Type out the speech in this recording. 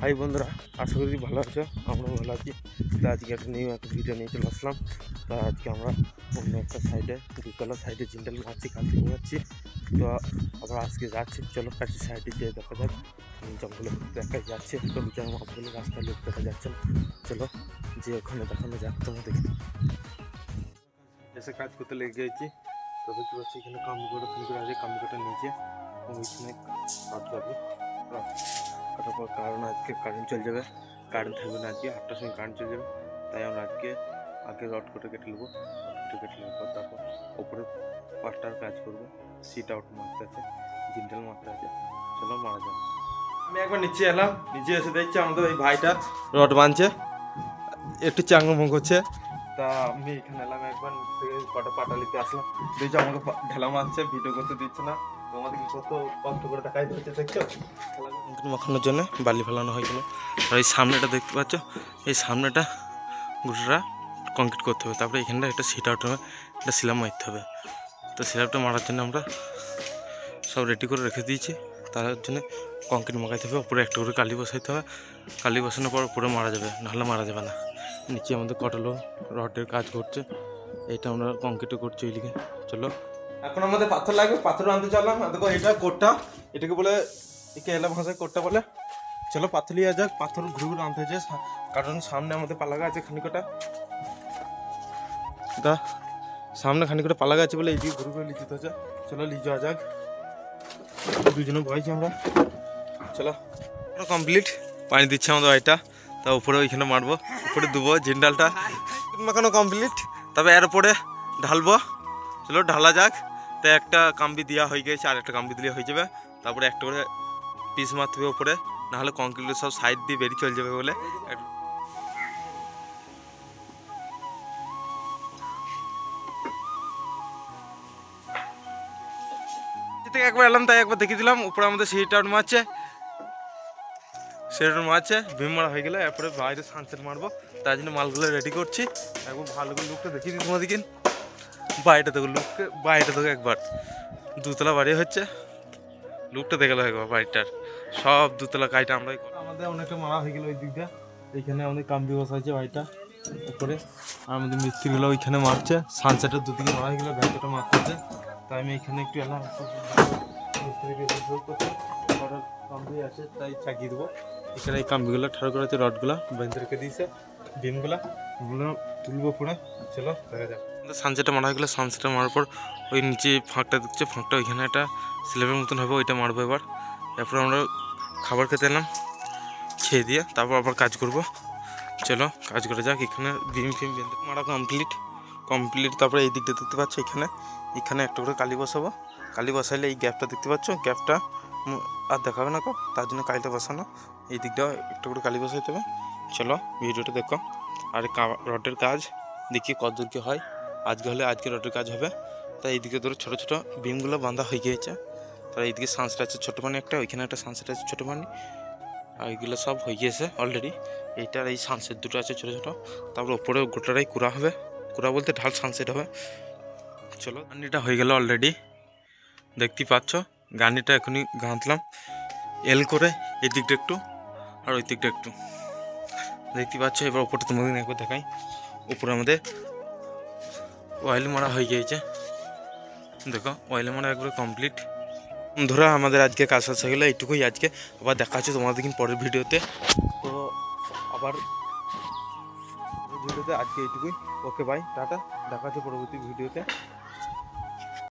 High বন্ধুরা, আশা করি ভালো আছো। আমরা ভালো আছি। তো আজকে একটা নিউ একটা ভিডিও নিয়ে চলে আসলাম। তো আজকে আমরা অন্য একটা সাইডে, দুতলা সাইডে জিন্দাল মারছি, কাজ করে যাচ্ছি। তো আবার আজকে যাচ্ছি, চলো কাছে সাইডে যেয়ে দেখা যাক। জঙ্গলে দেখা যাচ্ছে, তো বিচার মাছগুলো রাস্তায় লোক দেখা যাচ্ছে না। চলো যে ওখানে দেখানো যাক তোমাদের। এসে কাজ করতে লেগে গেছি। তো দেখতে পাচ্ছি এখানে কামিগুলো আছে, কামিগুলোটা নিচে ওইখানে কাটতে কাটার পর, কারণ আজকে কারেন্ট চলে যাবে, কারেন্ট থাকবে না আজকে 8টার সময় কারেন্ট চলে যাবে। তাই আমরা আগে রড করে কেটে নেবো। রড কেটে নেওয়ার পর তারপর ওপরে পাটটার কাজ করবো। সিট আউট মারতে আছে, জিন্টাল মারতে আছে। চলো মারা যাবে। আমি একবার নিচে এলাম, নিচে এসে দেখছি আমাদের ওই ভাইটা রড বাঁধছে, একটু চাঙ্গমুখ হচ্ছে। তা আমি এখানে এলাম, একবার কটা পাটা লিখতে আসলাম। দেখছি আমাকে ঢেলা মারছে, ভিডিও করতে দিচ্ছে না। তোমাদের কি কত কষ্ট করে দেখাই হচ্ছে দেখছো। মাখানোর জন্য বালি ফেলানো হয়েছিল। আর এই সামনেটা দেখতে পাচ্ছ, এই সামনেটা গোটাটা কংক্রিট করতে হবে। তারপরে এখানটা একটা সিট আউট হবে, একটা সিলাম মারতে হবে। তো সিলামটা মারার জন্য আমরা সব রেডি করে রেখে দিয়েছি। তার জন্য কংক্রিট মাখাইতে হবে, উপরে একটা করে কালি বসাইতে হবে। কালি বসানোর পর উপরে মারা যাবে, নাহলে মারা যাবে না। নিচে আমাদের কটালো রডের কাজ করছে, এইটা আমরা কংক্রিটও করছি ওইদিকে। চলো এখন আমাদের পাথর লাগবে, পাথর আনতে চললাম। দেখো এটা কোটটা, এটাকে বলে একে এলাম ভাষায় কোটটা বলে। চলো পাথর লিয়ে যাক, পাথর ঘুরে ঘুরে আনতে হয়েছে, কারণ সামনে আমাদের পালাগা আছে খানিকটা। দা সামনে খানিকটা পালাগা আছে বলে এইদিকে ঘুরে ঘুরে লিয়ে যেতে হচ্ছে। চলো লিয়ে যাওয়া যাক, দুজনে বয়েছি আমরা। চলো কমপ্লিট, পানি দিচ্ছে আমাদের ভাইটা। তা উপরে ওইখানে মারবো, উপরে দেবো জিন্ডালটা মাখানো কমপ্লিট। তবে এর উপরে ঢালবো। চলো ঢালা যাক। তো একটা কাম্বি দেওয়া হয়ে গেছে, আর একটা কাম্বি দিলে হয়ে যাবে। তারপরে একটা করে পিস মারতে হবে উপরে, নাহলে কংক্রিটের সব সাইড দিয়ে বেরিয়ে চলে যাবে বলে। থেকে একবার এলাম, তাই একবার দেখিয়ে দিলাম। উপরে আমাদের সিট আউট মারছে, সেটা মারছে, ভীম মারা হয়ে গেলে এরপরে বাইরে সানসেট মারবো। তার জন্য মালগুলো রেডি করছি। একবার ভালো করে লুকটা দেখিয়ে দিই তোমাদেরকে। বাড়িটা দেখো লুককে, বাড়িটা দেখো একবার। দুতলা বাড়ি হচ্ছে, লুকটা দেখে একবার বাড়িটার। সব দুতলা কাজটা আমরাই করি। আমাদের অনেকটা মারা হয়ে গেল ওই দিকটা। এইখানে আমাদের কাম্বি বসাইছে বাড়িটা উপরে, আর আমাদের মিস্ত্রিগুলো ওইখানে মারছে। সানসেটের দুদিকে মারা হয়ে গেলে ভেতরটা মারতেছে। তাই আমি এখানে একটু এলাম, কাম্বি আছে তাই চাগিয়ে দেবো। এখানে এই কাম্বিগুলো ঠাড়ো করা আছে, রডগুলো বেঁধে রেখে দিয়েছে, বিমগুলো ওগুলো তুলবো পরে। চলো দেখা যাক। সানসেটটা মারা হয়ে গেলে, সানসেটটা মারার পর ওই নিচে ফাঁকটা দেখছে, ফাঁকটা ওইখানে একটা স্ল্যাবের মতন হবে, ওইটা মারবো এবার। এরপর আমরা খাবার খেতে এলাম, খেয়ে দিয়ে তারপর আবার কাজ করব। চলো কাজ করে যাক। এখানে বিম ফিম বেঁধে মারা কমপ্লিট। তারপরে এই দিকটা দেখতে পাচ্ছ, এখানে একটা করে কালি বসাবো। কালি বসাইলে এই গ্যাপটা দেখতে পাচ্ছ, গ্যাপটা আর দেখাবে না, তার জন্য কালিটা বসানো। এই দিকটা একটা করে কালি বসাইতে হবে। চলো ভিডিওটা দেখো। আর রডের কাজ দেখি কতদূর কি হয়। আজকে হলে আজকে রডের কাজ হবে। তাই এইদিকে ধরো ছোটো ছোটো বিমগুলো বাঁধা হয়ে গিয়েছে। তার এইদিকে সানসেট আছে ছোটো পানি একটা, ওইখানে একটা সানসেট আছে ছোটো পানি, আর এইগুলো সব হয়ে গিয়েছে অলরেডি। এইটার এই সানসেট দুটো আছে ছোটো ছোটো। তারপর ওপরে গোটাটাই কুড়া হবে, কুড়া বলতে ঢাল সানসেট হবে। চলো গানিটা হয়ে গেল অলরেডি, দেখতেই পাচ্ছ। গানিটা এখনই গাঁথলাম এল করে, এই দিকটা একটু আর ওই দিকটা একটু, দেখতে পাচ্ছ। এবার ওপরটা তোমাদের একবার দেখাই। উপরে আমাদের অয়েল মারা হয়ে গিয়েছে, দেখো অয়েল মারা একবারে কমপ্লিট। ধরো আমাদের আজকে কাজ শেষ হয়ে গেলো, এইটুকুই আজকে। আবার দেখা হচ্ছে তোমাদের কিন্তু পরের ভিডিওতে। তো আবার ভিডিওতে আজকে এইটুকুই। ওকে বাই, টাটা, দেখা হচ্ছে পরবর্তী ভিডিওতে।